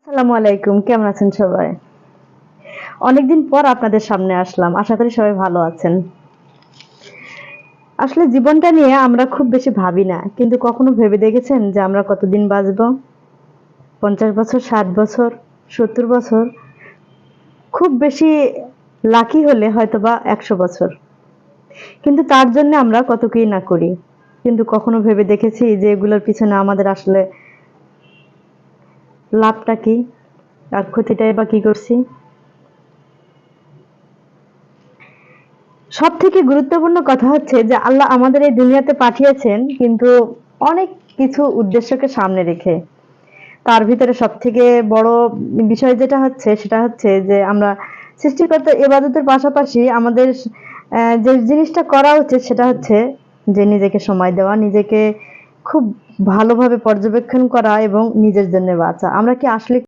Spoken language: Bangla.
আসসালামু আলাইকুম, কেমন আছেন সবাই? অনেকদিন পর আপনাদের সামনে আসলাম, আশা করি সবাই ভালো আছেন। আসলে জীবনটা নিয়ে আমরা খুব বেশি ভাবি না, কিন্তু কখনো ভেবে দেখেছেন যে আমরা কতদিন বাঁচবো? 50 বছর, 60 বছর, 70 বছর, খুব বেশি লাকি হলে হয়তোবা 100 বছর। কিন্তু তার জন্য আমরা কত কি না করি, কিন্তু কখনো ভেবে দেখেছি যে এগুলোর পিছনে আমাদের আসলে লাভটা কি আর ক্ষতিটাই বা কি করছি? সব থেকে গুরুত্বপূর্ণ কথা হচ্ছে যে আল্লাহ আমাদের এই দুনিয়াতে পাঠিয়েছেন কিন্তু অনেক কিছু উদ্দেশ্যকে সামনে রেখে। তার ভিতরে সব থেকে বড় বিষয় যেটা হচ্ছে সেটা হচ্ছে যে আমরা সৃষ্টিকর্তা ইবাদতের পাশাপাশি আমাদের যে জিনিসটা করা উচিত সেটা হচ্ছে যে নিজেকে সময় দেওয়া, নিজেকে খুব ভালোভাবে পর্যবেক্ষণ করা এবং নিজের জন্য বাঁচা। আমরা কি আসলে